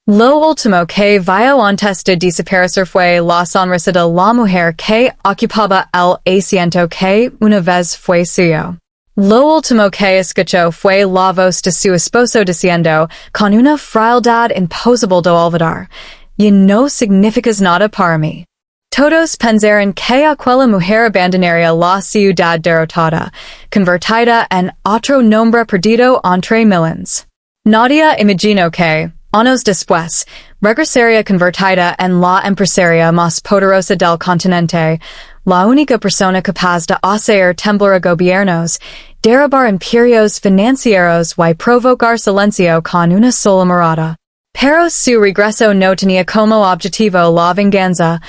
Lo último que vio antes de desaparecer fue la sonrisa de la mujer que ocupaba el asiento que una vez fue suyo. Lo último que escuchó fue la voz de su esposo diciendo, con una frialdad imposible de olvidar, "Y no significas nada para mí." Todos pensaron que aquella mujer abandonaría la ciudad derrotada, convertida en otro nombre perdido entre millones. Nadie imaginó que, años después, regresaría convertida en la empresaria más poderosa del continente, la única persona capaz de hacer temblar a gobiernos, derribar imperios financieros y provocar silencio con una sola mirada. Pero su regreso no tenía como objetivo la venganza,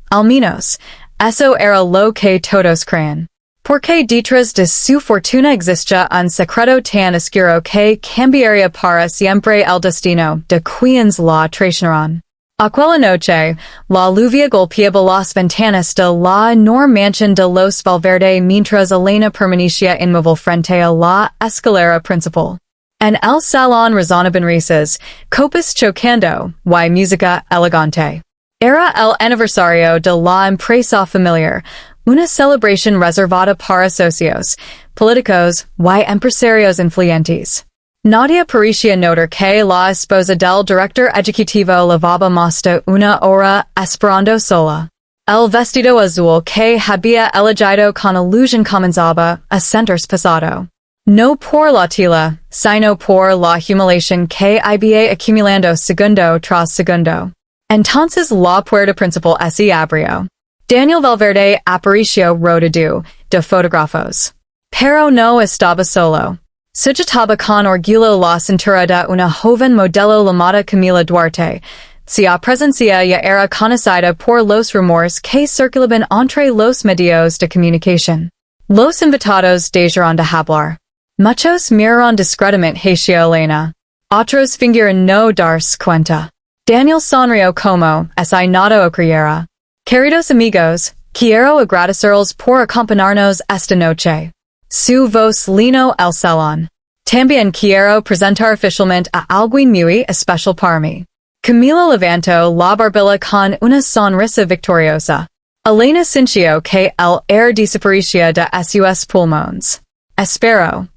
al menos, eso era lo que todos creen. Porque detrás de su fortuna existía un secreto tan oscuro que cambiaría para siempre el destino de quienes la traicionaron. Aquella noche, la lluvia golpeaba las ventanas de la enorme mansión de los Valverde mientras Elena permanecía inmóvil frente a la escalera principal. En el salón resonaban risas, copas chocando, y música elegante. Era el aniversario de la empresa familiar, una celebración reservada para socios, políticos y empresarios influyentes. Nadie parecía notar que la esposa del director ejecutivo llevaba más de una hora esperando sola. El vestido azul que había elegido con ilusión comenzaba a sentirse pesado. No por la tela, sino por la humiliación que iba acumulando segundo tras segundo. Entonces la puerta principal se abrió. Daniel Valverde apareció rodeado de fotógrafos. Pero no estaba solo. Sujetaba con orgullo la cintura de una joven modelo llamada Camila Duarte. Su presencia ya era conocida por los rumores que circulaban entre los medios de comunicación. Los invitados dejaron de hablar. Muchos miraron discretamente hacia Elena. Otros fingieron no darse cuenta. Daniel sonrió como si nada ocurriera. Queridos amigos, quiero agradecerles por acompañarnos esta noche. Su voz llenó el salón. También quiero presentar oficialmente a alguien muy especial para mí. Camila levantó la barbilla con una sonrisa victoriosa. Elena sintió que el aire desaparecía de sus pulmones. Espero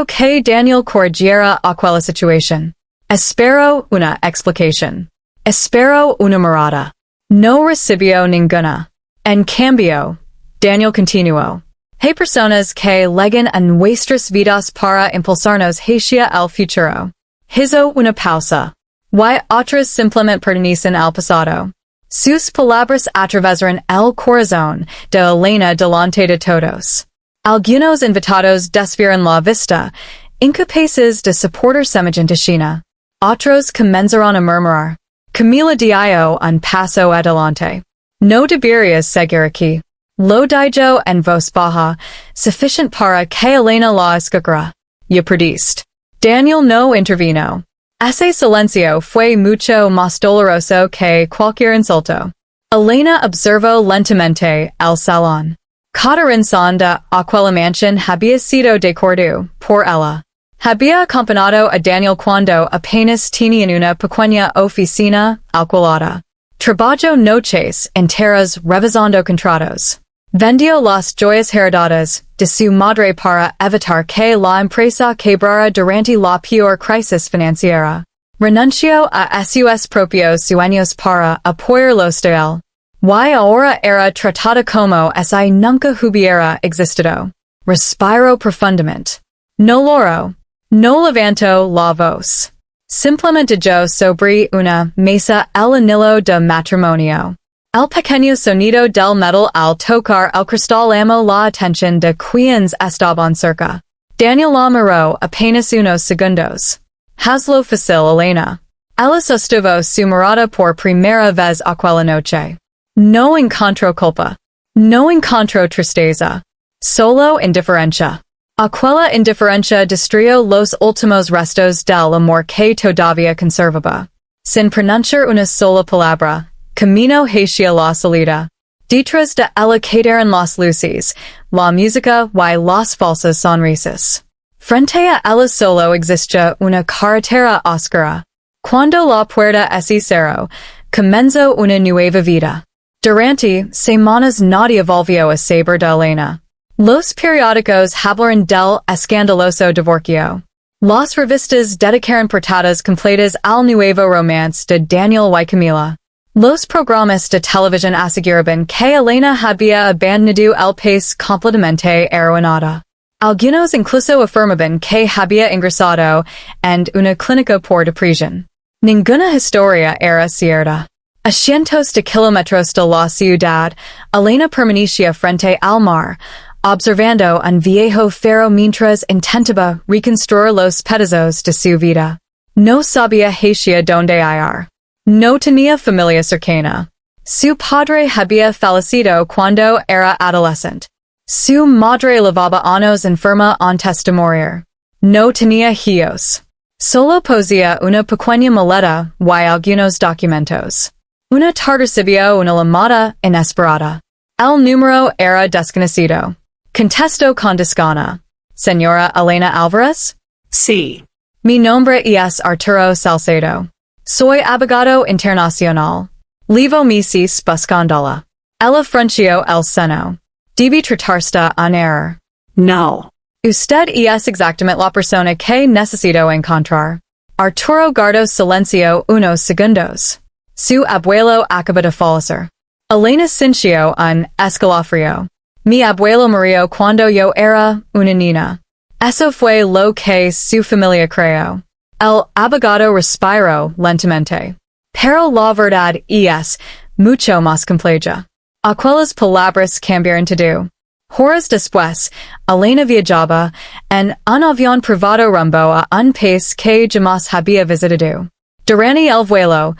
que Daniel corrigiera aquella situación. Espero una explicación. Espero una mirada. No recibió ninguna. En cambio, Daniel continuó. Hay personas que leguen en nuestras vidas para impulsarnos hacia el futuro. Hizo una pausa. Y otras simplemente pertenecen al pasado. Sus palabras atravesaron el corazón de Elena delante de todos. Algunos invitados desviaron la vista, incapaces de soportar semejante escena. Otros comenzaron a murmurar. Camila dio un paso adelante. No deberías seguir aquí. Lo dijo en voz baja, suficiente para que Elena la escuchara. Ya perdiste. Daniel no intervino. Ese silencio fue mucho más doloroso que cualquier insulto. Elena observó lentamente el salón. Cada rincón de aquella mansión había sido decorado por ella. Había acompañado a Daniel cuando apenas tenían una pequeña oficina alquilada. Trabajó noches enteras revisando contratos. Vendió las joyas heredadas de su madre para evitar que la empresa quebrara durante la peor crisis financiera. Renunció a sus propios sueños para apoyarlos de él. Y ahora era tratada como si nunca hubiera existido. Respiró profundamente. No lloró. No levantó la voz. Simplemente yo sobre una mesa el anillo de matrimonio. El pequeño sonido del metal al tocar el cristal llamó la atención de quienes estaban cerca. Daniel la miró apenas unos segundos. Hazlo fácil, Elena. Ella sostuvo su mirada por primera vez aquella noche. No encontró culpa. No encontró tristeza. Solo indiferencia. Aquella indiferencia destruyó los últimos restos del amor que todavía conservaba. Sin pronunciar una sola palabra, camino hacia la salida. Detrás de ella quedaron las luces, la música y las falsas sonrisas. Frente a ella solo existía una carretera oscura. Cuando la puerta es cero, comenzó una nueva vida. Durante semanas nadie volvió a saber de Elena. Los periódicos hablaron del escandaloso divorcio. Las revistas dedicaron portadas completas al nuevo romance de Daniel y Camila. Los programas de televisión aseguraban que Elena había abandonado el país completamente arruinada. Algunos incluso afirmaban que había ingresado en una clínica por depresión. Ninguna historia era cierta. A cientos de kilómetros de la ciudad, Elena permanecía frente al mar, observando un viejo faro mientras intentaba reconstruir los pedazos de su vida. No sabía hacia dónde ir. No tenía familia cercana. Su padre había fallecido cuando era adolescente. Su madre llevaba años enferma antes de morir. No tenía hijos. Solo poseía una pequeña maleta y algunos documentos. Una tarde recibió una llamada inesperada. El número era desconocido. Contestó con desgana. ¿Señora Elena Álvarez? Sí. Mi nombre es Arturo Salcedo. Soy abogado internacional. Levo meses buscándola. Ella frunció el seno. Debe tratarse en error. No. Usted es exactamente la persona que necesito encontrar. Arturo guardó silencio unos segundos. Su abuelo acaba de fallecer. Elena sintió un escalofrío. Mi abuelo murió cuando yo era una niña. Eso fue lo que su familia creó. El abogado respiró lentamente. Pero la verdad es mucho más compleja. Aquellas palabras cambiaron todo. Horas después, Elena viajaba en un avión privado rumbo a un país que jamás había visitado. Durante el vuelo,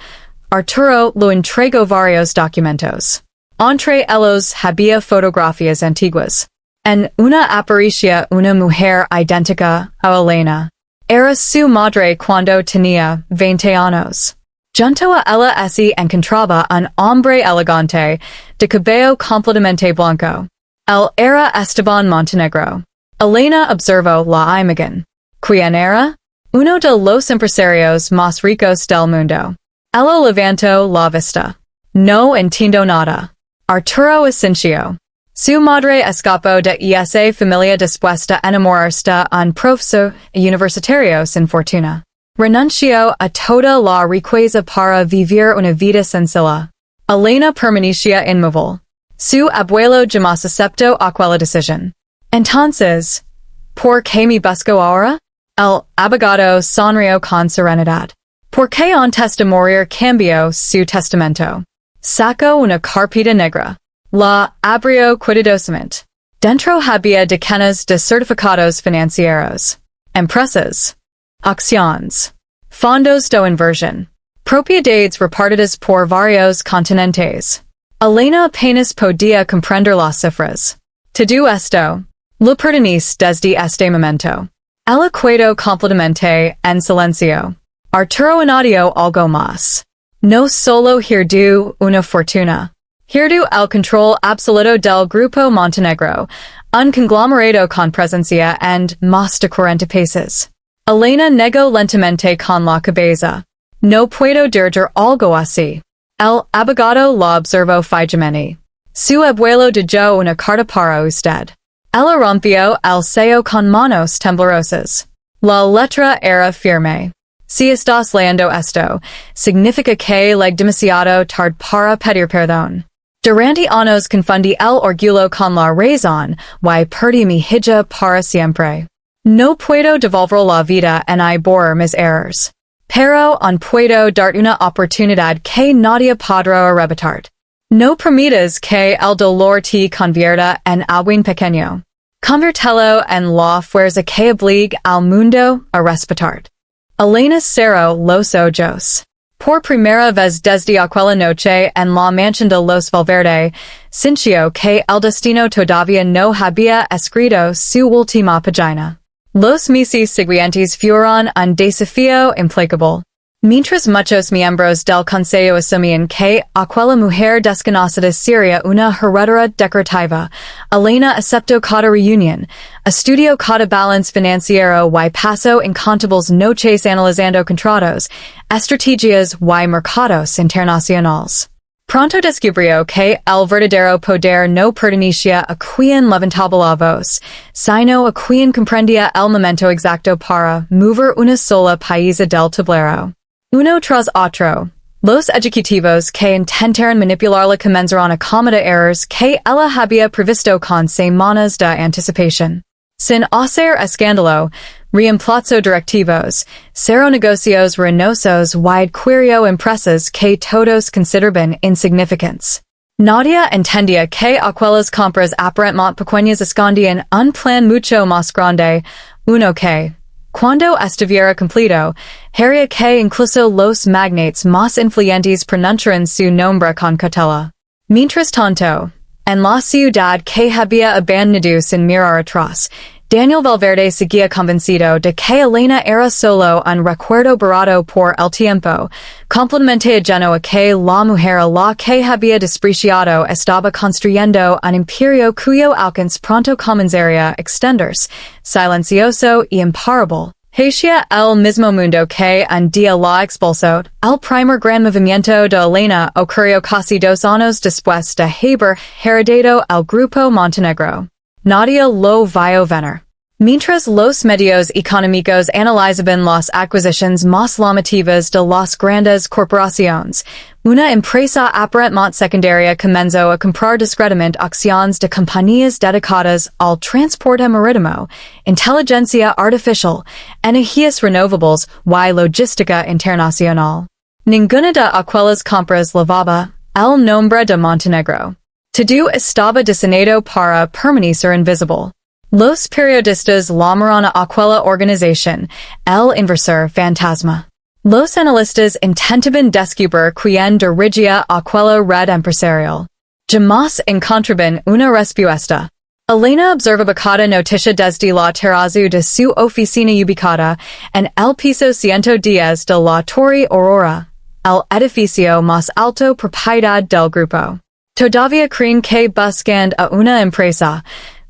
Arturo lo entregó varios documentos. Entre ellos había fotografías antiguas. En una aparecía una mujer idéntica a Elena. Era su madre cuando tenía 20 años. Junto a ella se encontraba un hombre elegante, de cabello completamente blanco. Él era Esteban Montenegro. Elena observó la imagen. ¿Quién era? Uno de los empresarios más ricos del mundo. Ella levantó la vista. No entiendo nada. Arturo asintió. Su madre escapó de esa familia después de enamorarse de un profesor universitario sin fortuna. Renunció a toda la riqueza para vivir una vida sencilla. Elena permanecía inmóvil. Su abuelo jamás aceptó aquella decisión. Entonces, ¿por qué me busco ahora? El abogado sonrió con serenidad. ¿Por qué antes de morir cambió su testamento? Sacó una carpeta negra. La abrió cuidadosamente. Dentro había decenas de certificados financieros. Empresas. Acciones. Fondos de inversión. Propiedades repartidas por varios continentes. Elena apenas podía comprender las cifras. Todo esto, lo pertenece desde este momento. Ella quedó completamente en silencio. Arturo añadió algo más. No solo perdió una fortuna. Perdió el control absoluto del Grupo Montenegro, un conglomerado con presencia en más de 40 países. Elena negó lentamente con la cabeza. No puedo dirigir algo así. El abogado la observó fijamente. Su abuelo dejó una carta para usted. Ella rompió el sello con manos temblorosas. La letra era firme. Si estás leyendo esto, significa que llegué demasiado tarde para pedir perdón. Durante años confundí el orgullo con la razón y perdí mi hija para siempre. No puedo devolver la vida ni borrar mis errores. Pero aún puedo dar una oportunidad que nadie podrá arrebatar. No permitas que el dolor te convierta en algo pequeño. Convértelo en la fuerza que obliga al mundo a respetar. Elena cerró los ojos. Por primera vez desde aquella noche en la mansión de los Valverde, sintió que el destino todavía no había escrito su última página. Los meses siguientes fueron un desafío implacable. Mientras muchos miembros del Consejo asumían que aquella mujer desconocida sería una heredera decorativa, Elena aceptó cada reunión, estudió cada balance financiero y pasó incontables noches analizando contratos, estrategias y mercados internacionales. Pronto descubrió que el verdadero poder no pertenecía a quien levantaba la voz, sino a quien comprendía el momento exacto para mover una sola pieza del tablero. Uno tras otro, los ejecutivos que intentaron manipularla comenzaron a cometer errores que ella había previsto con semanas de anticipación. Sin hacer escándalo, reemplazó directivos, cerró negocios ruinosos y adquirió empresas que todos consideraban insignificantes. Nadie entendía que aquellas compras aparentemente pequeñas escondían un plan mucho más grande, uno que, cuando estuviera completo, haría que incluso los magnates más influyentes pronunciaran su nombre con cautela. Mientras tanto, en la ciudad que había abandonado sin mirar atrás, Daniel Valverde seguía convencido de que Elena era solo un recuerdo borrado por el tiempo, completamente ajeno a que la mujer a la que había despreciado estaba construyendo un imperio cuyo alcance pronto comenzaría a extenderse, silencioso y imparable. Hacia el mismo mundo que un día la expulsó, el primer gran movimiento de Elena ocurrió casi 2 años después de haber heredado el grupo Montenegro. Nadie lo vio venir. Mientras los medios económicos analizaban las adquisiciones más llamativas de las grandes corporaciones, una empresa aparentemente secundaria comenzó a comprar discretamente acciones de compañías dedicadas al transporte marítimo, inteligencia artificial, energías renovables y logística internacional. Ninguna de aquellas compras llevaba el nombre de Montenegro. Todo estaba diseñado para permanecer invisible. Los periodistas llamaron a aquella organización el inversor fantasma. Los analistas intentaban descubrir quién dirigía aquella red empresarial. Jamás encontraban una respuesta. Elena observaba cada noticia desde la terraza de su oficina ubicada en el piso 110 de la Torre Aurora, el edificio más alto propiedad del grupo. Todavía creen que buscan a una empresa,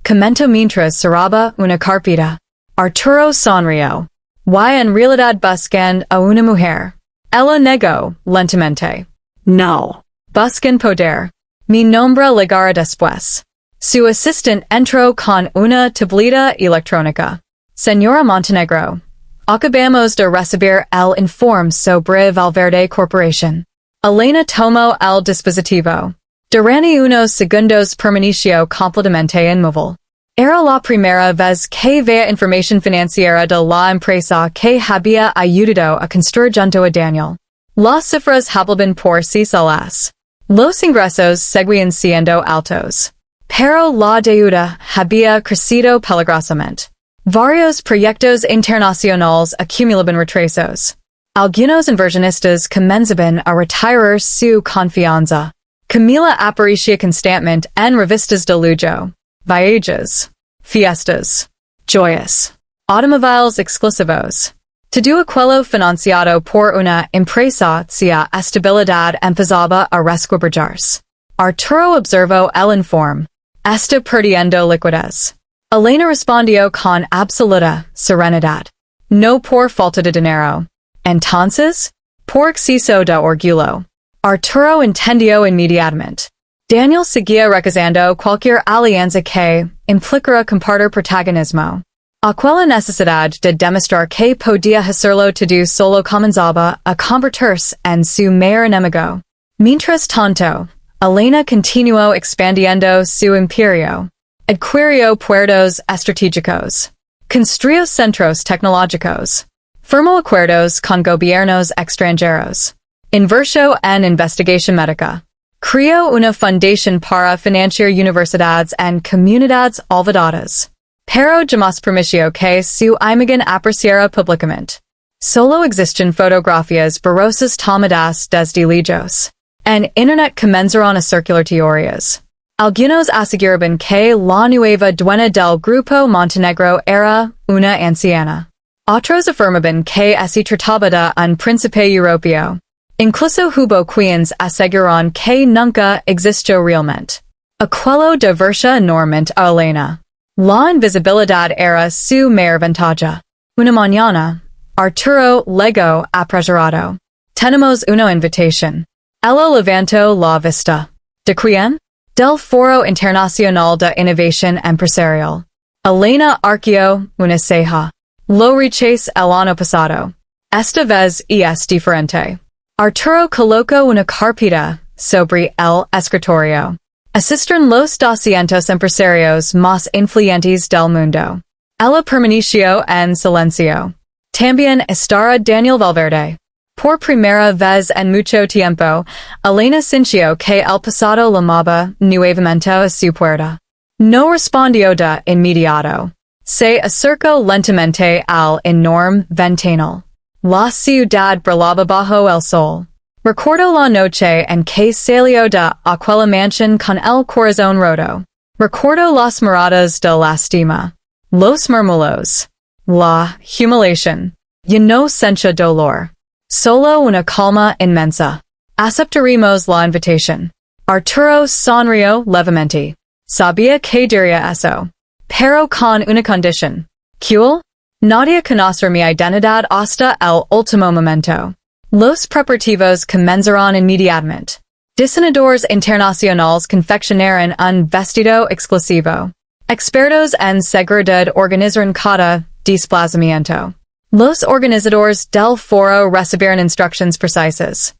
comentó mientras cerraba una carpeta. Arturo sonrió. Y en realidad buscan a una mujer. Ella negó, lentamente. No. Buscan poder. Mi nombre llegará después. Su asistente entró con una tableta electrónica. Señora Montenegro, acabamos de recibir el informe sobre Valverde Corporation. Elena tomó el dispositivo. Durante unos segundos permaneció completamente inmóvil. Era la primera vez que veía información financiera de la empresa que había ayudado a construir junto a Daniel. Las cifras hablaban por sí solas. Los ingresos seguían siendo altos. Pero la deuda había crecido peligrosamente. Varios proyectos internacionales acumulaban retrasos. Algunos inversionistas comenzaban a retirar su confianza. Camila aparecía constantemente en revistas de lujo, viajes, fiestas, joyas, automóviles exclusivos. Todo aquello financiado por una empresa cuya estabilidad empezaba a resquebrajarse. Arturo observó el informe. Está perdiendo liquidez. Elena respondió con absoluta serenidad. No por falta de dinero. Entonces, por exceso de orgullo. Arturo entendió inmediatamente. Daniel seguía rechazando cualquier alianza que implicara compartir protagonismo. Aquella necesidad de demostrar que podía hacerlo todo solo comenzaba a convertirse en su mayor enemigo. Mientras tanto, Elena continuó expandiendo su imperio. Adquirió puertos estratégicos. Construyó centros tecnológicos. Firmó acuerdos con gobiernos extranjeros. Invirtió en investigación médica. Creó una fundación para financiar universidades en comunidades olvidadas. Pero jamás permitió que su imagen apareciera públicamente. Solo existen fotografías borrosas tomadas desde lejos. En Internet comenzaron a circular teorías. Algunos aseguraban que la nueva dueña del grupo Montenegro era una anciana. Otros afirmaban que se trataba de un príncipe europeo. Incluso hubo quienes aseguran que nunca existió realmente. Aquello divertía enormemente a Elena. La invisibilidad era su mayor ventaja. Una mañana, Arturo legó apresurado. Tenemos una invitación. Ella levantó la vista. ¿De quién? Del Foro Internacional de Innovación Empresarial. Elena arqueó una ceja. Lo rechazé el año pasado. Esta vez es diferente. Arturo colocó una carpeta sobre el escritorio. Asisten los 200 empresarios más influyentes del mundo. Ella permaneció en silencio. También estará Daniel Valverde. Por primera vez en mucho tiempo, Elena sintió que el pasado llamaba nuevamente a su puerta. No respondió de inmediato. Se acercó lentamente al enorme ventanal. La ciudad brillaba bajo el sol. Recordó la noche en que salió de aquella mansión con el corazón roto. Recordó las miradas de lástima. Los murmullos. La humiliación. Y no sentía dolor. Solo una calma inmensa. Aceptaremos la invitación. Arturo sonrió levemente. Sabía que diría eso. Pero con una condición. ¿Cuál? Nadie conocer mi identidad hasta el último momento. Los preparativos comenzaron inmediatamente. Diseñadores internacionales confeccionaron un vestido exclusivo. Expertos en seguridad organizaron cada desplazamiento. Los organizadores del foro recibieron instrucciones precisas.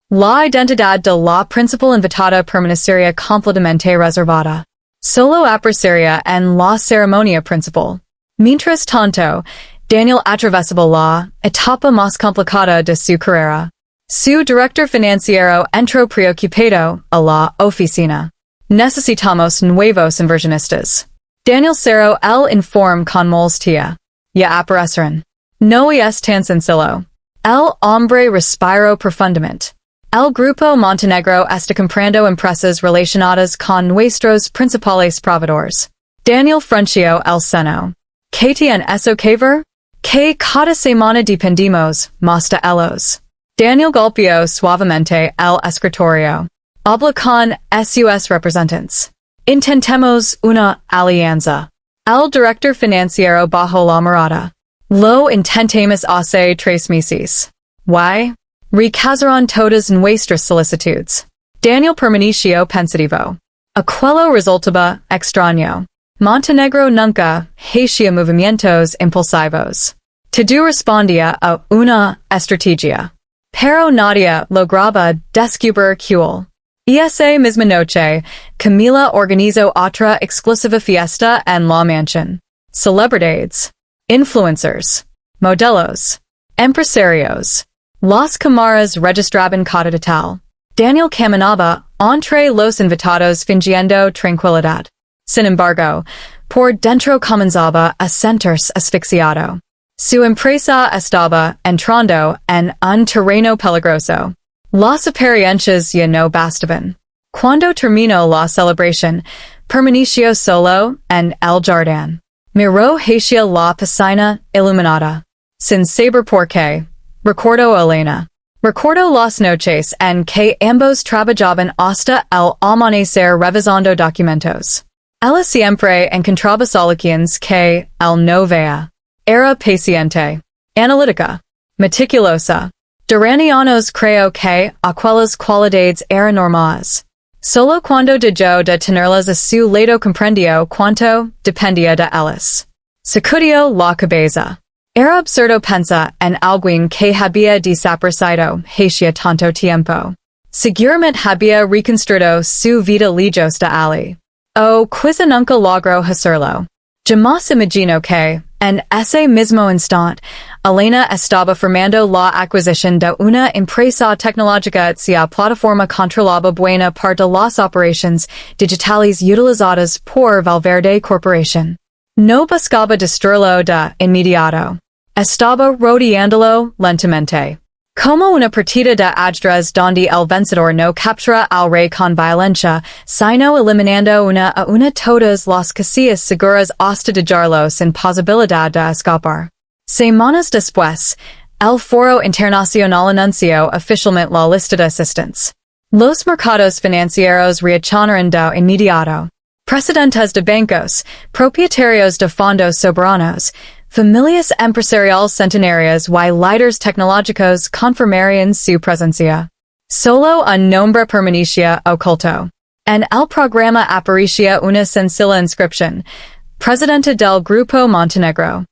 La identidad de la principal invitada permanecería completamente reservada. Solo aparecería en la ceremonia principal. Mientras tanto, Daniel atravesaba la etapa más complicada de su carrera. Su director financiero entró preocupado a la oficina. Necesitamos nuevos inversionistas. Daniel cerró el informe con molestia. Ya aparecerán. No es tan sencillo. El hombre respiró profundamente. El grupo Montenegro está comprando empresas relacionadas con nuestros principales proveedores. Daniel frunció el seno. ¿Qué tiene eso que ver? Que cada semana dependimos más de ellos. Daniel golpeó suavemente el escritorio. Habla con sus representantes. Intentemos una alianza. El director financiero bajó la mirada. Lo intentamos hace 3 meses. Why? Rechazaron todas nuestras solicitudes. Daniel permaneció pensativo. Aquello resultaba extraño. Montenegro nunca hacía movimientos impulsivos. Todo respondía a una estrategia. Pero nadie lograba descubrir cuál. Esa misma noche, Camila organizó otra exclusiva fiesta en la mansión. Celebridades. Influencers, modelos, empresarios. Las cámaras registraban cada detalle. Daniel caminaba entre los invitados fingiendo tranquilidad. Sin embargo, por dentro comenzaba a sentirse asfixiado. Su empresa estaba entrando en un terreno peligroso. Las apariencias ya no bastaban. Cuando terminó la celebración, permaneció solo en el jardín. Miró hacia la piscina iluminada. Sin saber por qué, recordó Elena. Recordó las noches en que ambos trabajaban hasta el amanecer revisando documentos. Ella siempre encontraba soluciones que él no veía. Era paciente, analítica, meticulosa. Durante años creyó que aquellas cualidades eran normales. Solo cuando dejó de tenerlas a su lado comprendió cuánto dependía de ellas. Sacudió la cabeza. Era absurdo pensar en alguien que había desaparecido hacía tanto tiempo. Seguramente había reconstruido su vida lejos de Ali. O quizá nunca logró hacerlo. Jamás imaginó que, en ese mismo instante, Elena estaba formando la adquisición de una empresa tecnológica cuya plataforma controlaba buena parte de las operaciones digitales utilizadas por Valverde Corporation. No buscaba destruirlo de inmediato. Estaba rodeándolo lentamente. Como una partida de ajedrez donde el vencedor no captura al rey con violencia, sino eliminando una a una todas las casillas seguras hasta dejarlo sin posibilidad de escapar. Semanas después, el Foro Internacional anunció oficialmente la lista de assistance. Los mercados financieros reaccionaron de inmediato. Presidentes de bancos, propietarios de fondos soberanos, familias empresariales centenarias y líderes tecnológicos confirmarían su presencia. Solo un nombre permanecía oculto. En el programa aparecía una sencilla inscripción: Presidente del Grupo Montenegro.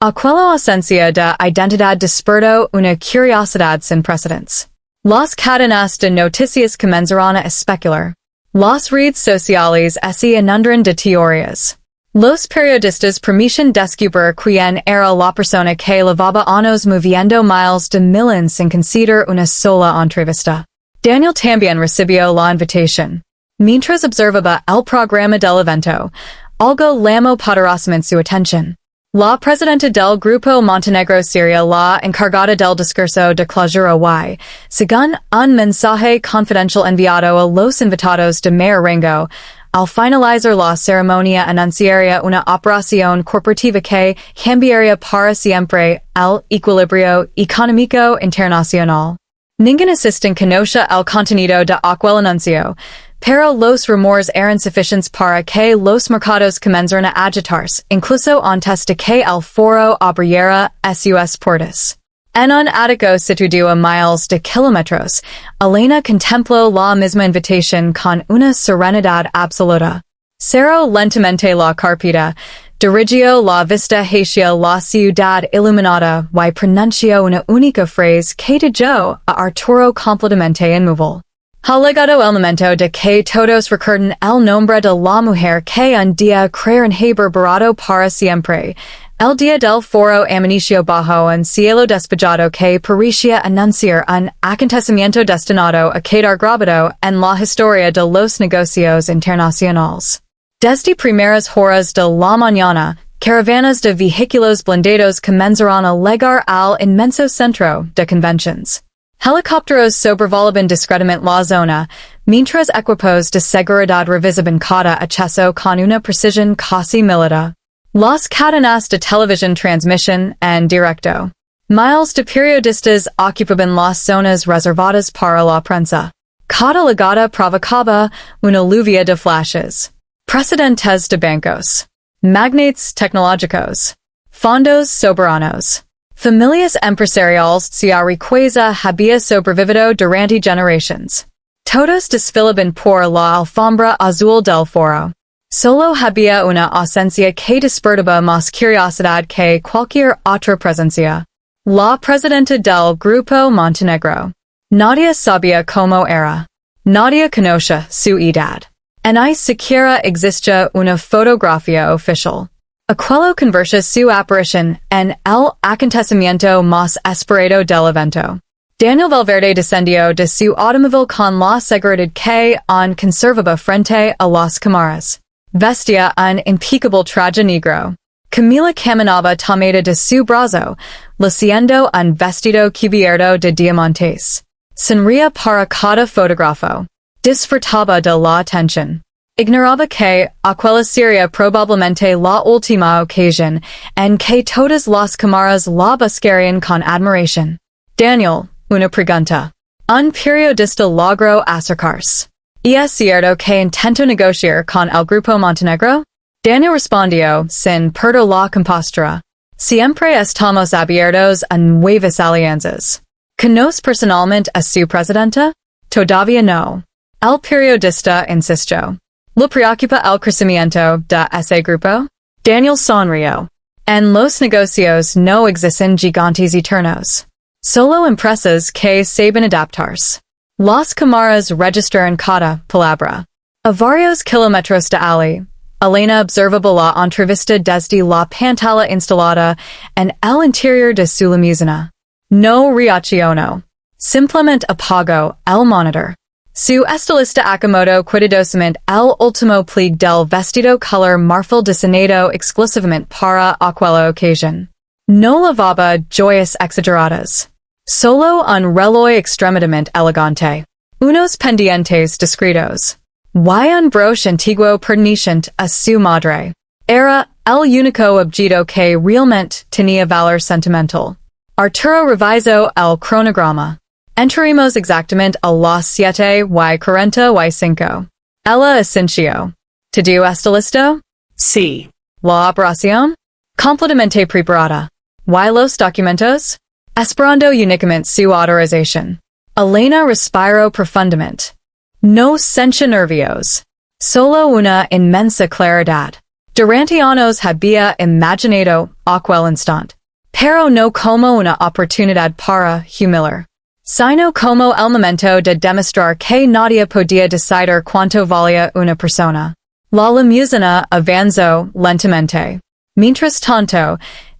Aquella ausencia de identidad despertó una curiosidad sin precedentes. Las cadenas de noticias comenzaron a especular. Las redes sociales se inundaron de teorías. Los periodistas permitían descubrir quién era la persona que llevaba años moviendo miles de Milán sin conceder una sola entrevista. Daniel también recibió la invitación. Mientras observaba el programa del evento, algo llamó poderosamente su atención. La presidenta del Grupo Montenegro sería la encargada del discurso de clausura y, según un mensaje confidencial enviado a los invitados de mayor rango, al finalizar la ceremonia anunciaría una operación corporativa que cambiaría para siempre el equilibrio económico internacional. Ningún asistente conoce el contenido de aquel anuncio, pero los rumores eran suficientes para que los mercados comenzaran a agitarse, incluso antes de que el foro abriera sus puertas. En un ático situado a miles de kilómetros, Elena contempló la misma invitación con una serenidad absoluta. Cerró lentamente la carpeta, dirigió la vista hacia la ciudad iluminada y pronunció una única frase que dejó a Arturo completamente inmóvil. Ha llegado el momento de que todos recuerden el nombre de la mujer que un día creyeron haber borrado para siempre. El día del foro amaneció bajo un cielo despejado que parecía anunciar un acontecimiento destinado a quedar grabado en la historia de los negocios internacionales. Desde primeras horas de la mañana, caravanas de vehículos blindados comenzaron a llegar al inmenso centro de convenciones. Helicópteros sobrevolaban discretamente la zona, mientras equipos de seguridad revisaban cada acceso con una precisión casi militar. Las cadenas de televisión transmisión en directo. Miles de periodistas ocupaban las zonas reservadas para la prensa. Cada llegada provocaba una lluvia de flashes. Presidentes de bancos. Magnates tecnológicos. Fondos soberanos. Familias empresariales cuya riqueza había sobrevivido durante generaciones. Todos desfilaban por la alfombra azul del foro. Solo había una ausencia que despertaba más curiosidad que cualquier otra presencia. La presidenta del Grupo Montenegro. Nadie sabía cómo era. Nadie conoce su edad. Ni siquiera existía una fotografía oficial. Aquello convertía su aparición en el acontecimiento más esperado del evento. Daniel Valverde descendió de su automóvil con la seguridad que aún conservaba frente a las cámaras. Vestía un impecable traje negro. Camila caminaba tomada de su brazo, luciendo un vestido cubierto de diamantes. Sonría para cada fotógrafo. Disfrutaba de la atención. Ignoraba que aquella sería probablemente la última ocasión en que todas las cámaras la buscarían con admiración. Daniel, una pregunta. Un periodista logró acercarse. ¿Y es cierto que intentó negociar con el Grupo Montenegro? Daniel respondió, sin perder la compostura. Siempre estamos abiertos a nuevas alianzas. ¿Conoce personalmente a su presidenta? Todavía no. El periodista insistió. ¿Lo preocupa el crecimiento de ese grupo? Daniel sonrió. En los negocios no existen gigantes eternos. Solo empresas que saben adaptarse. Las cámaras registran cada palabra. A varios kilómetros de allí, Elena observaba la entrevista desde la pantalla instalada en el interior de su limusina. No reaccionó. Simplemente apagó el monitor. Su estilista acomodó cuidadosamente el último pliegue del vestido color marfil diseñado exclusivamente para aquella ocasión. No llevaba joyas exageradas. Solo un reloj extremadamente elegante. Unos pendientes discretos. Y un broche antiguo perteneciente a su madre. Era El único objeto que realmente tenía valor sentimental. Arturo revisó el cronograma. Entraremos exactamente a las 7:40:5. Ella asintió. ¿Todo está listo? Sí. ¿La operación? Completamente preparada. ¿Y los documentos? Esperando únicamente su autorización. Elena respiró profundamente. No sentía nervios. Solo una inmensa claridad. Durante años había imaginado aquel instante. Pero no como una oportunidad para humillar, sino como el momento de demostrar que nadie podía decidir cuánto valía una persona. La limusina avanzó lentamente. Mientras tanto,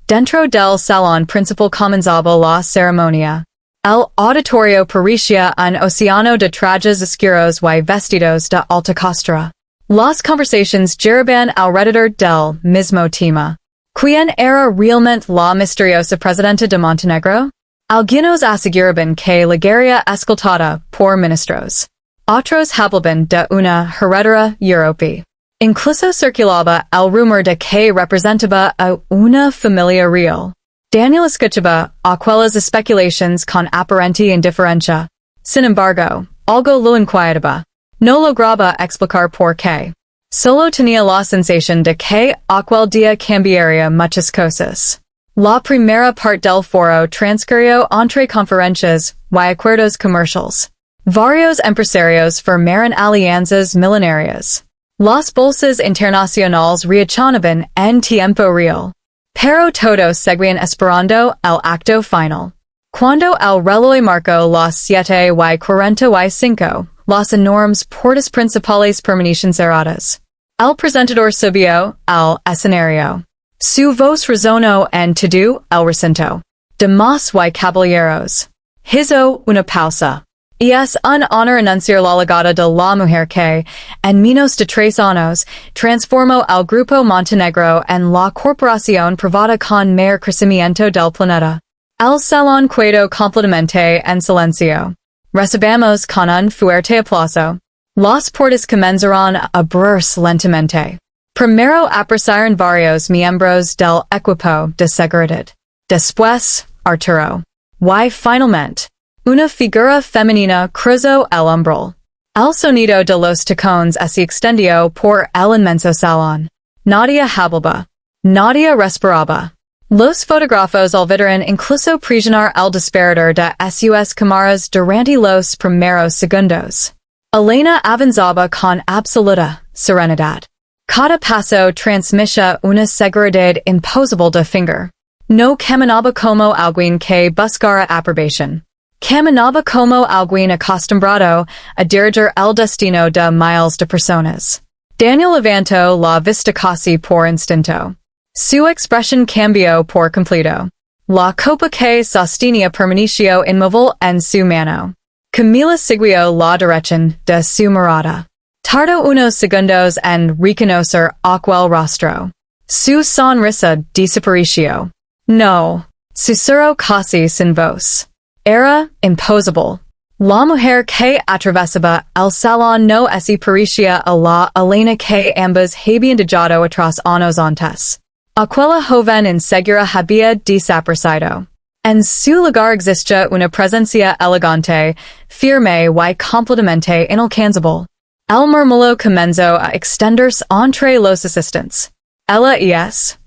dentro del salón principal comenzaba la ceremonia. El auditorio parecía un océano de trajes oscuros y vestidos de alta costura. Las conversaciones giraban alrededor del mismo tema. ¿Quién era realmente la misteriosa presidenta de Montenegro? Algunos aseguraban que la guerra escoltada por ministros. Otros hablaban de una heredera Europa. Incluso circulaba el rumor de que representaba a una familia real. Daniel escuchaba aquellas especulaciones con aparente indiferencia. Sin embargo, algo lo inquietaba. No lograba explicar por qué. Solo tenía la sensación de que aquel día cambiaría muchas cosas. La primera parte del foro transcurrió entre conferencias y acuerdos comerciales. Varios empresarios firmaron alianzas millonarias. Las bolsas internacionales reaccionaban en tiempo real. Pero todos seguían esperando el acto final. Cuando el reloj marcó las 7:45, las enormes puertas principales permanecían cerradas. El presentador subió al escenario. Su voz resonó en todo el recinto. Damas y caballeros. Hizo una pausa. Y es un honor anunciar la llegada de la mujer que, en menos de 3 años, transformó al Grupo Montenegro en la corporación privada con mayor crecimiento del planeta. El salón quedó completamente en silencio. Recibamos con un fuerte aplauso. Las puertas comenzaron a abrirse lentamente. Primero aparecieron varios miembros del equipo de seguridad. Después, Arturo. Y finalmente, una figura femenina cruzó el umbral. El sonido de los tacones se extendió por el inmenso salón. Nadie hablaba. Nadie respiraba. Los fotógrafos olvidaron incluso presionar el disparador de sus cámaras durante los primeros segundos. Elena avanzaba con absoluta serenidad. Cada paso transmitía una seguridad imposible de finger. No caminaba como alguien que buscara aprobación. Caminaba como alguien acostumbrado a dirigir el destino de miles de personas. Daniel levantó la vista casi por instinto. Su expresión cambió por completo. La copa que sostenía permaneció inmóvil en su mano. Camila siguió la dirección de su mirada. Tardó unos segundos en reconocer aquel rostro. Su sonrisa desapareció. No, susurró casi sin voz. Era imposible. La mujer que atravesaba el salón no se parecía a la Elena que ambos habían dejado atrás años antes. Aquella joven insegura había desaparecido. En su lugar existía una presencia elegante, firme y completamente inalcanzable. El murmullo comenzó a extenderse entre los asistentes. Ella es.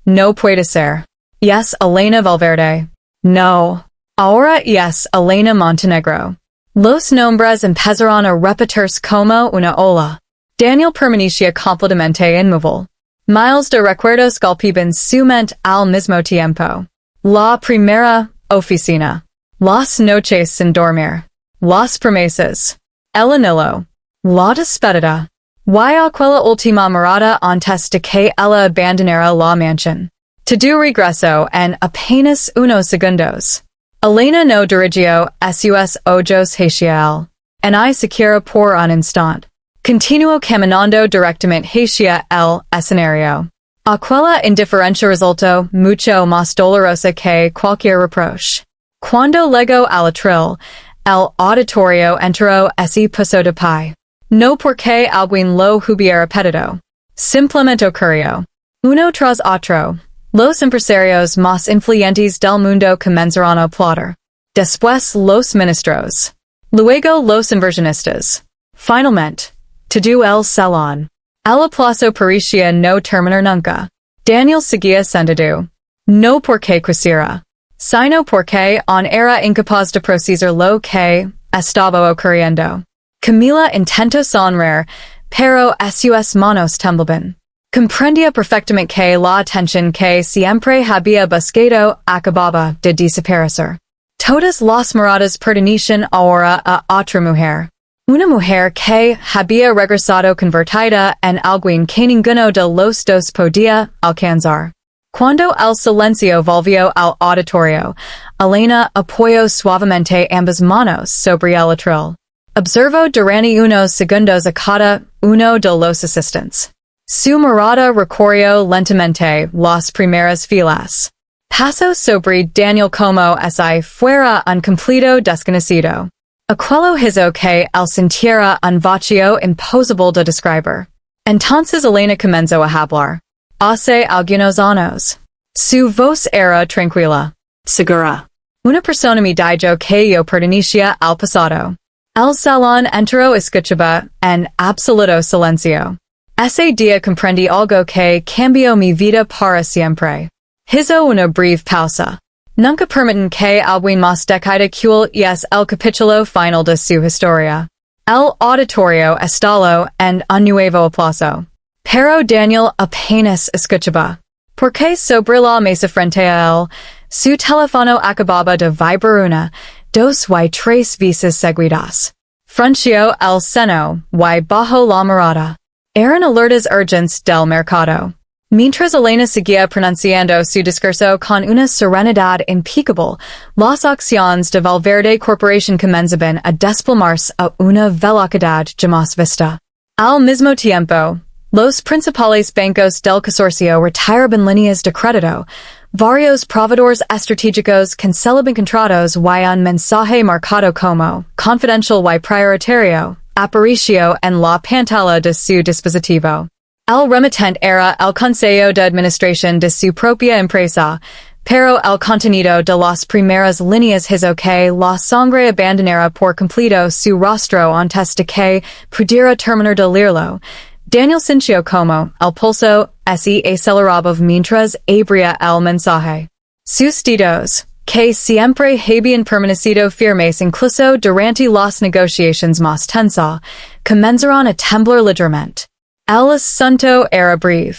No puede ser. Es Elena Valverde. No. Ahora es Elena Montenegro. Los nombres empezaron a repetirse como una ola. Daniel permanecía completamente inmóvil. Miles de recuerdos golpeaban su mente al mismo tiempo. La primera oficina. Las noches sin dormir. Las promesas. El anillo. La despedida. Y aquella última mirada antes de que ella abandonara la mansión. Todo regresó en apenas unos segundos. Elena no dirigió sus ojos hacia él. Ni siquiera por un instante. Continuó caminando directamente hacia el escenario. Aquella indiferencia resultó mucho más dolorosa que cualquier reproche. Cuando llegó al atril, el auditorio entró se puso de pie. No porque alguien lo hubiera pedido. Simplemente ocurrió. Uno tras otro. Los empresarios más influyentes del mundo comenzaron a aplaudir. Después los ministros. Luego los inversionistas. Finalmente, todo el salón. El aplauso parecía no terminar nunca. Daniel seguía sentado. No porque quisiera, sino porque aún era incapaz de procesar lo que estaba ocurriendo. Camila intentó sonreír, pero sus manos temblaban. Comprendía perfectamente que la atención que siempre había buscado acababa de desaparecer. Todas las miradas pertenecían ahora a otra mujer. Una mujer que había regresado convertida en alguien que ninguno de los dos podía alcanzar. Cuando el silencio volvió al auditorio, Elena apoyó suavemente ambas manos sobre el atril. Observó durante unos segundos a cada uno de los asistentes. Su mirada recorrió lentamente las primeras filas. Pasó sobre Daniel como si fuera un completo desconocido. Aquello hizo que él sintiera un vacío imposible de describir. Entonces Elena comenzó a hablar. Hace algunos años. Su voz era tranquila. Segura. Una persona me dijo que yo pertenecía al pasado. El salón entero escuchaba en absoluto silencio. Ese día comprendí algo que cambió mi vida para siempre. Hizo una breve pausa. Nunca permiten que alguien más decida cuál es el capítulo final de su historia. El auditorio estalló en un nuevo aplauso. Pero Daniel apenas escuchaba. Porque sobre la mesa frente a él, su teléfono acababa de vibrar una, dos y tres veces seguidas. Frunció el seno y bajó la mirada. Eran alertas urgentes del mercado. Mientras Elena seguía pronunciando su discurso con una serenidad impecable, las acciones de Valverde Corporation comenzaban a desplomarse a una velocidad jamás vista. Al mismo tiempo, los principales bancos del consorcio retiraban líneas de crédito. Varios proveedores estratégicos cancelaban contratos y un mensaje marcado como confidencial y prioritario apareció en la pantalla de su dispositivo. El remitente era el consejo de administración de su propia empresa, pero el contenido de las primeras líneas hizo que la sangre abandonara por completo su rostro antes de que pudiera terminar de leerlo. Daniel sintió como el pulso se aceleraba mientras abría el mensaje. Sus dedos, que siempre habían permanecido firmes incluso durante las negociaciones más tensas, comenzaron a temblar ligeramente. El asunto era breve.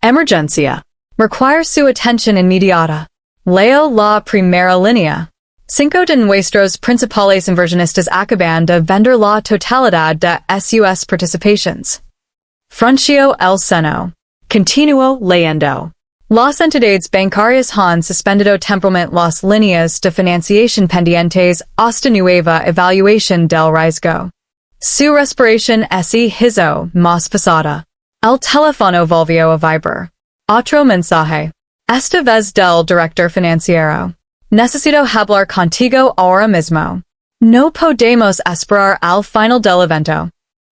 Emergencia. Require su atención inmediata. Leo la primera línea. 5 de nuestros principales inversionistas acaban de vender la totalidad de sus participaciones. Frunció el seno. Continuó leyendo. Las entidades bancarias han suspendido temporalmente las líneas de financiación pendientes hasta nueva evaluación del riesgo. Su respiración se hizo más pesada. El teléfono volvió a vibrar. Otro mensaje. Esta vez del director financiero. Necesito hablar contigo ahora mismo. No podemos esperar al final del evento.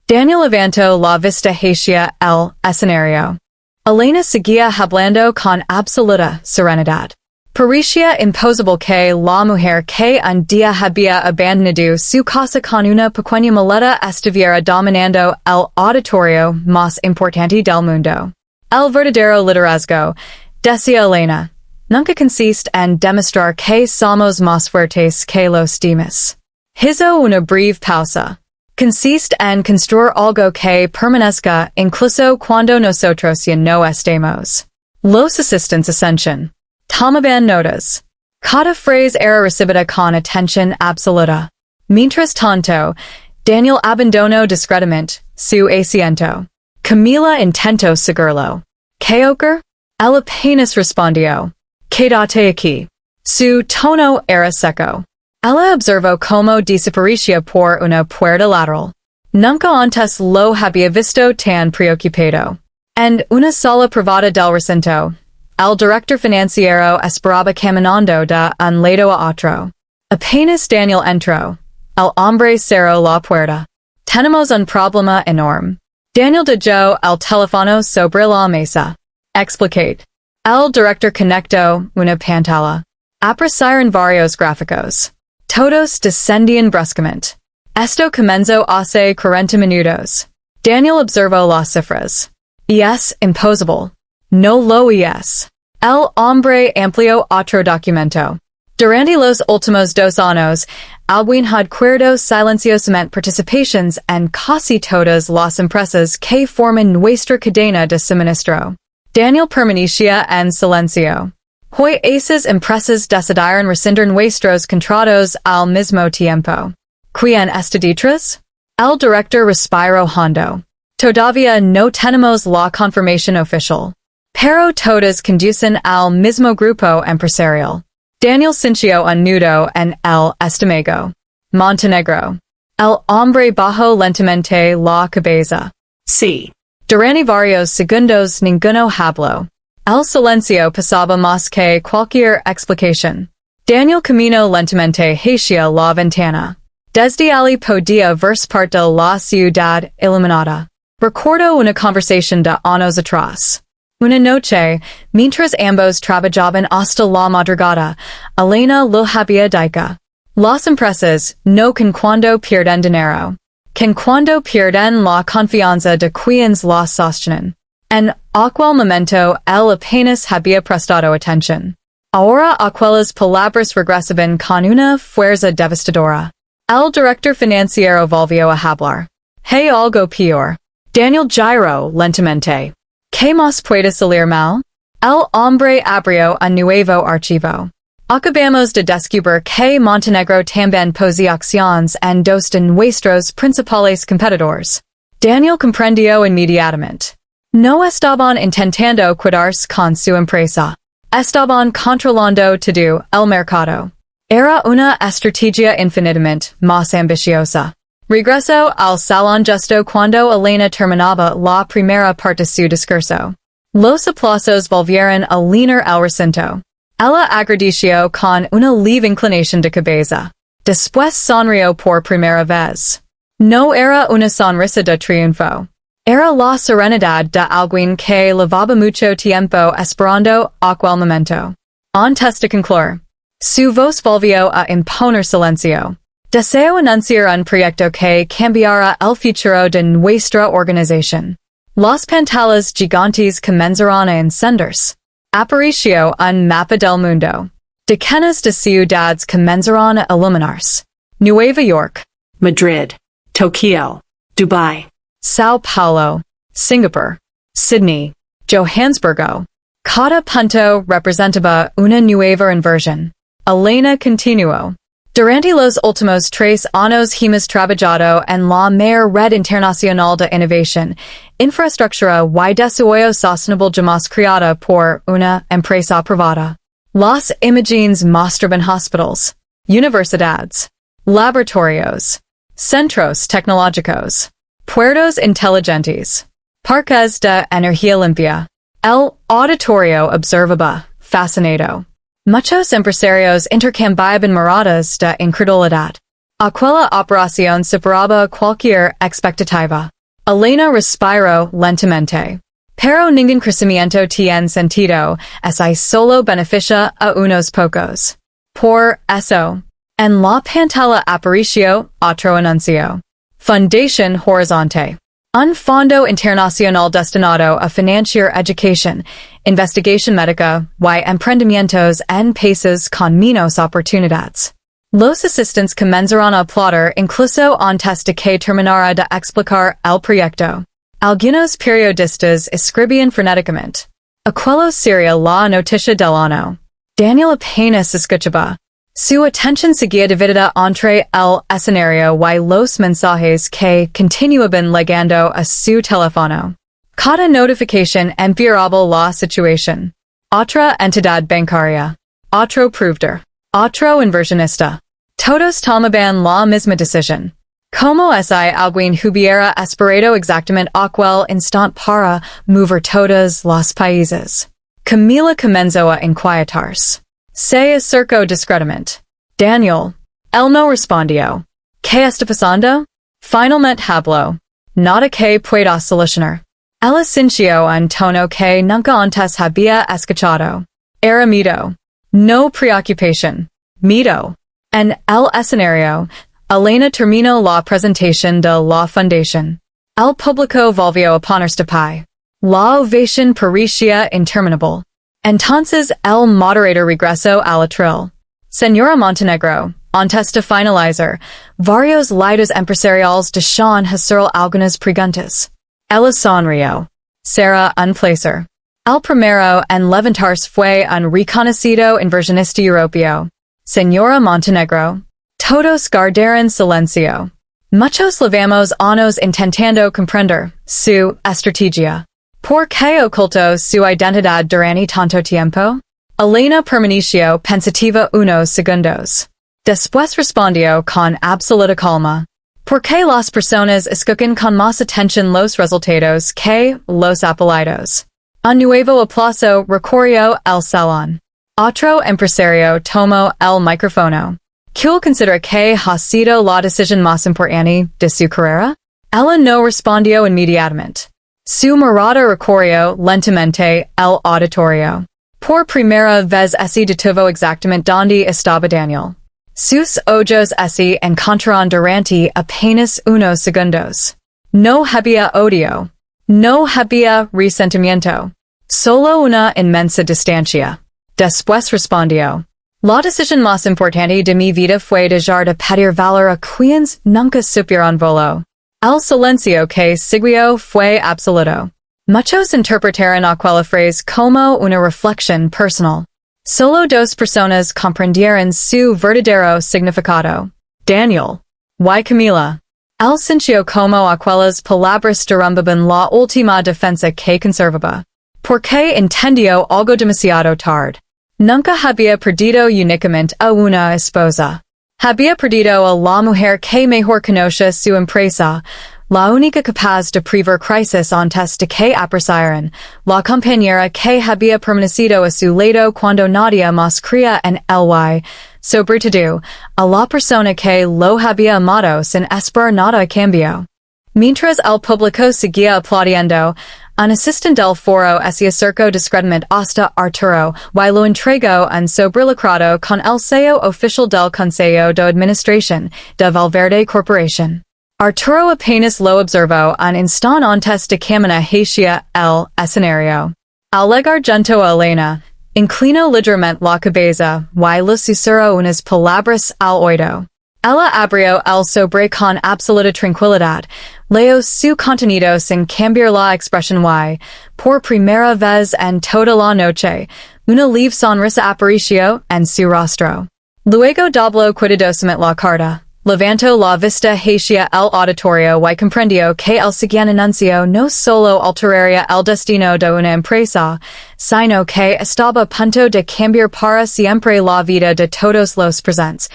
Daniel levantó la vista hacia el escenario. Elena seguía hablando con absoluta serenidad. Parecía imposible que la mujer que un día había abandonado su casa con una pequeña maleta estuviera dominando el auditorio más importante del mundo. El verdadero liderazgo, decía Elena, nunca consiste en demostrar que somos más fuertes que los demás. Hizo una breve pausa. Consiste en construir algo que permanezca incluso cuando nosotros ya no estemos. Los asistentes ascension. Tomaban notas. Cada frase era recibida con atención absoluta. Mientras tanto, Daniel abandonó discretamente su asiento. Camila intentó seguirlo. ¿Qué ocurre? Él apenas respondió. Quédate aquí. Su tono era seco. Ella observó cómo desapareció por una puerta lateral. Nunca antes lo había visto tan preocupado. En una sala privada del recinto, el director financiero esperaba caminando de un lado a otro. Apenas Daniel entró. El hombre cerró la puerta. Tenemos un problema enorme. Daniel dejó el teléfono sobre la mesa. Explicate. El director conecto una pantalla. Apreciaron varios gráficos. Todos descendían bruscamente. Esto comenzó hace 40 minutos. Daniel observó las cifras. Es imposible. No lo es. El hombre amplió otro documento. Durante los últimos 2 años, alguien had cuerdo silenciosamente participations en casi todas las empresas que forman nuestra cadena de suministro. Daniel permanecía en silencio. Hoy esas empresas decidieron rescindir nuestros contratos al mismo tiempo. ¿Quién está detrás? El director respiró hondo. Todavía no tenemos la confirmación oficial. Pero todas conducen al mismo grupo empresarial. Daniel sintió un nudo en el estómago. Montenegro. El hombre bajó lentamente la cabeza. Sí. Durante varios segundos ninguno habló. El silencio pasaba más que cualquier explicación. Daniel caminó lentamente hacia la ventana. Desde allí podía verse parte de la ciudad iluminada. Recordó una conversación de años atrás. Una noche, mientras ambos trabajaban hasta la madrugada, Elena lo había dicho. Las empresas no con cuando pierden dinero. Con cuando pierden la confianza de quienes las sostienen. En aquel momento él apenas había prestado atención. Ahora aquellas palabras regresaban con una fuerza devastadora. El director financiero volvió a hablar. Hay algo peor. Daniel giró lentamente. ¿Qué más puede salir mal? El hombre abrió un nuevo archivo. Acabamos de descubrir que Montenegro también posee acciones en 2 de nuestros principales competidores. Daniel comprendió inmediatamente. No estaban intentando quedarse con su empresa. Estaban controlando todo el mercado. Era una estrategia infinitamente más ambiciosa. Regresó al salón justo cuando Elena terminaba la primera parte de su discurso. Los aplausos volvieron a llenar el recinto. Ella agradeció con una leve inclinación de cabeza. Después sonrió por primera vez. No era una sonrisa de triunfo. Era la serenidad de alguien que llevaba mucho tiempo esperando aquel momento. Antes de concluir, su voz volvió a imponer silencio. Deseo anunciar un proyecto que cambiará el futuro de nuestra organización. Las pantallas gigantes comenzarán a encenderse. Apareció un mapa del mundo. Decenas de ciudades comenzarán a iluminarse. Nueva York, Madrid. Tokyo. Dubai. Sao Paulo, Singapur, Sydney, Johannesburgo. Cada punto representaba una nueva inversión. Elena continuó. Durante los últimos 3 años hemos trabajado en la mayor red internacional de innovación, infraestructura y desarrollo sostenible jamás creada por una empresa privada. Las imágenes mostraban hospitales, universidades, laboratorios, centros tecnológicos, puertos inteligentes, parques de energía limpia. El auditorio observaba, fascinado. Muchos empresarios intercambiaban miradas de incredulidad. Aquella operación superaba cualquier expectativa. Elena respiró lentamente. Pero ningún crecimiento tiene sentido, si solo beneficia a unos pocos. Por eso, en la pantalla apareció otro anuncio. Fundación Horizonte. Un fondo internacional destinado a financiar educación, investigación médica y emprendimientos en países con menos oportunidades. Los asistentes comenzarán a aplaudir incluso antes de que terminara de explicar el proyecto. Algunos periodistas escribían frenéticamente. Aquello sería la noticia del año. Daniel apenas escuchaba. Su atención seguía dividida entre el escenario y los mensajes que continuaban llegando a su teléfono. Cada notificación empeoraba la situación. Otra entidad bancaria. Otro proveedor. Otro inversionista. Todos tomaban la misma decisión. Como si alguien hubiera esperado exactamente aquel instante para mover todos los países. Camila comenzó a inquietarse. Se acercó discretamente. Daniel. Él no respondió. ¿Qué está pasando? Finalmente habló. Nada que pueda solucionar. El silencio en tono que nunca antes había escuchado. Era miedo. No preocupación. Miedo. En el escenario, Elena terminó la presentación de la fundación. El público volvió a ponerse de pie. La ovación parecía interminable. Entonces el moderator regresó al atril. Señora Montenegro, antes de finalizar, varios líderes empresariales desean hacer algunas preguntas. Ella sonrió. Será un placer. El primero en levantarse fue un reconocido inversionista europeo. Señora Montenegro. Todos guardaron silencio. Muchos llevamos años intentando comprender su estrategia. ¿Por qué ocultó su identidad durante tanto tiempo? Elena permaneció pensativa unos segundos. Después respondió con absoluta calma. ¿Por qué las personas escuchan con más atención los resultados que los apellidos? Un nuevo aplauso recorrió el salón. Otro empresario tomó el micrófono. ¿Quién considera que ha sido la decisión más importante de su carrera? Ella no respondió inmediatamente. Su mirada recorrió lentamente el auditorio. Por primera vez se detuvo exactamente donde estaba Daniel. Sus ojos se encontraron durante apenas unos segundos. No había odio. No había resentimiento. Solo una inmensa distancia. Después respondió. La decisión más importante de mi vida fue dejar de pedir valor a quienes nunca supieron volo. El silencio que siguió fue absoluto. Muchos interpretaron aquella frase como una reflexión personal. Solo dos personas comprendieron su verdadero significado. Daniel. Y Camila. Él sintió como aquellas palabras derrumbaban la última defensa que conservaba. Porque entendió algo demasiado tarde. Nunca había perdido únicamente a una esposa. Había perdido a la mujer que mejor conoce su empresa, la única capaz de prever crisis antes de que aparecieran, la compañera que había permanecido a su lado cuando nadie más creía en él y, sobre todo, a la persona que lo había amado sin esperar nada a cambio. Mientras el público seguía aplaudiendo, un asistente del foro se acercó discretamente hasta Arturo y lo entregó un sobrelicrado con el sello oficial del Consejo de Administración de Valverde Corporation. Arturo apenas lo observó un instante antes de caminar hacia el escenario. Al llegar junto a Elena, inclinó ligeramente la cabeza y le susurró unas palabras al oído. Ella abrió el sobre con absoluta tranquilidad, leyó su contenido sin cambiar la expresión y, por primera vez en toda la noche, una leve sonrisa apareció en su rostro. Luego dobló cuidadosamente la carta, levantó la vista hacia el auditorio y comprendió que el siguiente anuncio no solo alteraría el destino de una empresa, sino que estaba a punto de cambiar para siempre la vida de todos los presentes.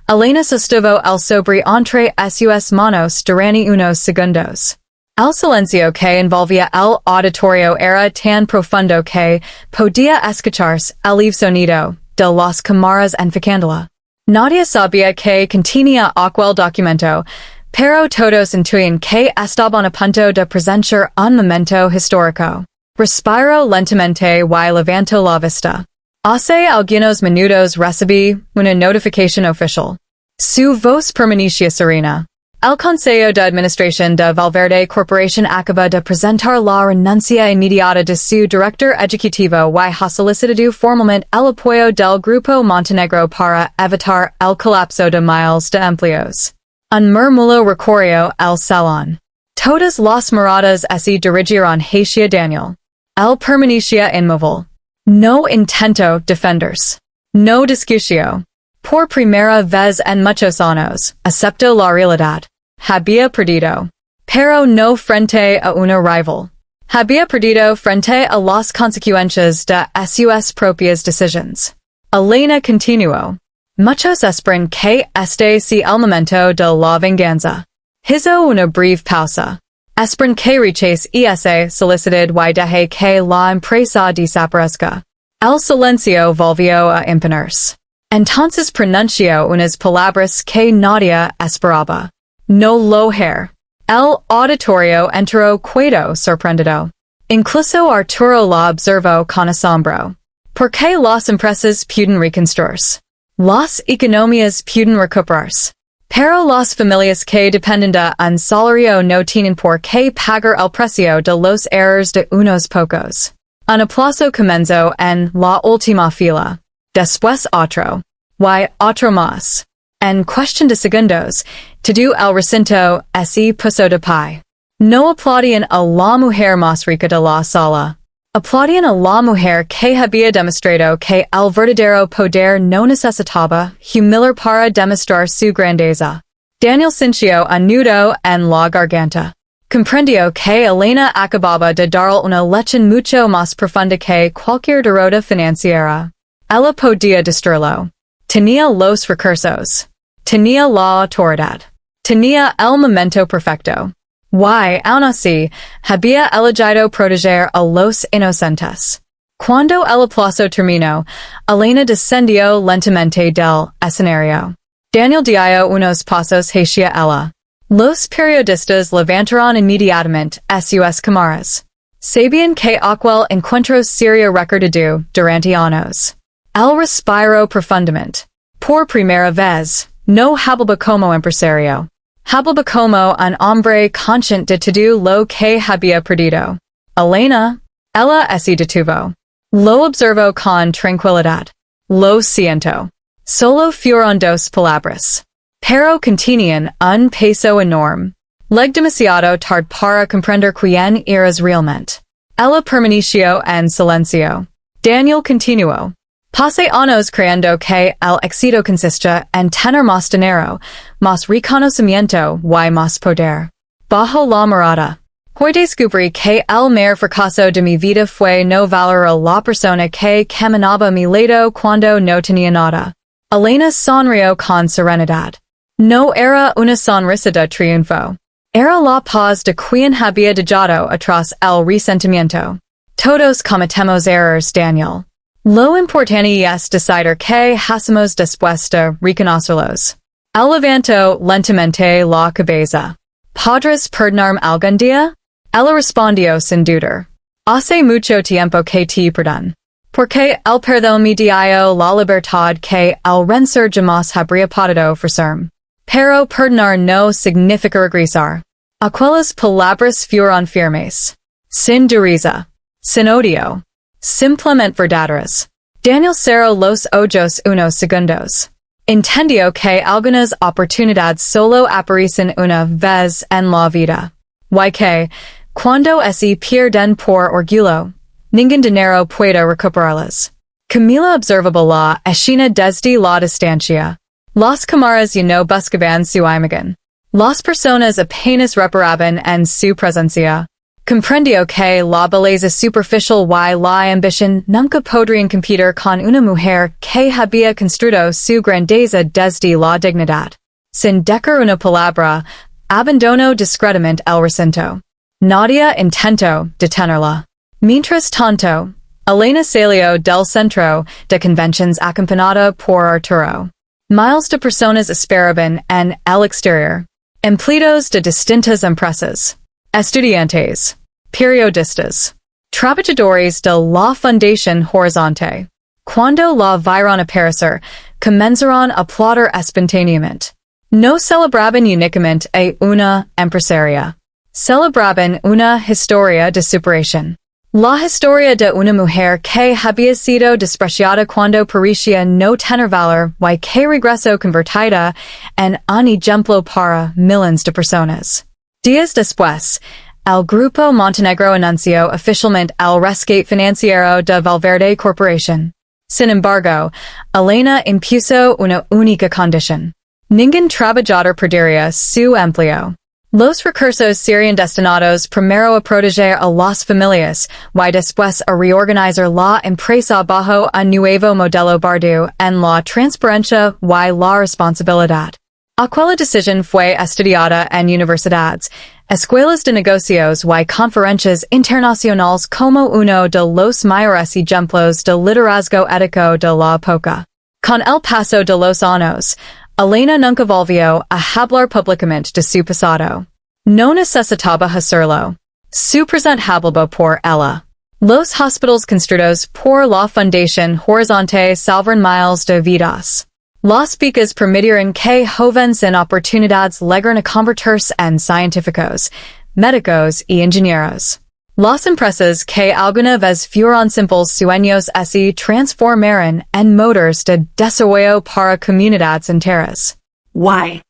Elena sostuvo el sobre entre sus manos durante unos segundos. El silencio que envolvía el auditorio era tan profundo que podía escucharse el leve sonido de las cámaras enfocándola. Nadie sabía que contenía aquel documento, pero todos intuían que estaban a punto de presenciar un momento histórico. Respiró lentamente y levantó la vista. Hace algunos minutos recibí una notificación oficial. Su voz permanecía serena. El Consejo de Administración de Valverde Corporation acaba de presentar la renuncia inmediata de su director ejecutivo y ha solicitado formalmente el apoyo del Grupo Montenegro para evitar el colapso de miles de empleos. Un murmullo recorrió el salón. Todas las miradas se dirigieron hacia Daniel. Él permanecía inmóvil. No intentó defenderse. No discutió. Por primera vez en muchos años, aceptó la realidad. Había perdido. Pero no frente a una rival. Había perdido frente a las consecuencias de sus propias decisiones. Elena continuó. Muchos esperan que este sea el momento de la venganza. Hizo una breve pausa. Esperan que rechace ese solicitud y deje que la empresa desaparezca. El silencio volvió a imponerse. Entonces pronunció unas palabras que nadie esperaba. No lo hair. El auditorio entró quedo sorprendido. Incluso Arturo la observó con asombro. Porque las empresas pueden reconstruirse. Las economías pueden recuperarse. Pero las familias que dependen de un salario no tienen por qué pagar el precio de los errores de unos pocos. Un aplauso comenzó en la última fila. Después otro. Y otro más. En cuestión de segundos, todo el recinto se puso de pie. No aplaudían a la mujer más rica de la sala. Aplaudían a la mujer que había demostrado que el verdadero poder no necesitaba humillar para demostrar su grandeza. Daniel sintió un nudo en la garganta. Comprendió que Elena acababa de darle una lección mucho más profunda que cualquier derrota financiera. Ella podía destruirlo. Tenía los recursos. Tenía la autoridad. Tenía el momento perfecto. Y, aun así, había elegido proteger a los inocentes. Cuando el aplauso terminó, Elena descendió lentamente del escenario. Daniel dio unos pasos hacia ella. Los periodistas levantaron inmediatamente sus cámaras. Sabían que aquel encuentro sería recordado durante años. Él respiró profundamente. Por primera vez, no hablaba como empresario. Hablaba como un hombre consciente de todo lo que había perdido. Elena, ella se detuvo. Lo observó con tranquilidad. Lo siento. Solo fueron dos palabras. Pero contenían un peso enorme. Leg demasiado tarde para comprender quién eras realmente. Ella permaneció en silencio. Daniel continuó. Pasé años creyendo que el éxito consiste en tener más dinero, más reconocimiento y más poder. Bajo la mirada. Hoy descubrí que el mayor fracaso de mi vida fue no valorar a la persona que caminaba a mi lado cuando no tenía nada. Elena sonrió con serenidad. No era una sonrisa de triunfo. Era la paz de quien había dejado atrás el resentimiento. Todos cometemos errores, Daniel. Lo importante es decidir qué hacemos después de reconocerlos. Él levantó lentamente la cabeza. ¿Podrás perdonarme algún día? Ella respondió sin dudar. Hace mucho tiempo que te perdono. Porque el perdón me dio la libertad que el vencer jamás habría podido ofrecerme. Pero perdonar no significa regresar. Aquellas palabras fueron firmes. Sin dureza. Sin odio. Simplemente verdaderas. Daniel cerró los ojos unos segundos. Entendió que algunas oportunidades solo aparecen una vez en la vida. Y que, cuando se pierden por orgullo, ningún dinero puede recuperarlas. Camila observaba la escena desde la distancia. Las cámaras ya no buscaban su imagen. Las personas apenas reparaban en su presencia. Comprendió que la belleza superficial y la ambición nunca podrían competir con una mujer que había construido su grandeza desde la dignidad. Sin decir una palabra, abandonó discretamente el recinto. Nadie intentó detenerla. Mientras tanto, Elena salió del centro de convenciones acompañada por Arturo. Miles de personas esperaban en el exterior. Empleados de distintas empresas. Estudiantes. Periodistas. Trabajadores de la Fundación Horizonte. Cuando la vieron aparecer, comenzaron a aplaudir espontáneamente. No celebraban únicamente a una empresaria. Celebraban una historia de superación. La historia de una mujer que había sido despreciada cuando parecía no tener valor y que regresó convertida en un ejemplo para miles de personas. Días después, el Grupo Montenegro anunció oficialmente el rescate financiero de Valverde Corporation. Sin embargo, Elena impuso una única condición. Ningún trabajador perdería su empleo. Los recursos serían destinados primero a proteger a las familias y después a reorganizar la empresa bajo un nuevo modelo basado en la transparencia y la responsabilidad. Aquella decisión fue estudiada en universidades, escuelas de negocios y conferencias internacionales como uno de los mayores ejemplos de liderazgo ético de la época. Con el paso de los años, Elena nunca volvió a hablar públicamente de su pasado. No necesitaba hacerlo. Su present habla por ella. Los hospitales construidos por la Fundación Horizonte salvan miles de vidas. Las becas permitieron que jóvenes en oportunidades lleguen a convertirse en científicos, médicos y ingenieros. Las empresas que alguna vez fueron simples sueños se transformaron en motores de desarrollo para comunidades enteras. Why?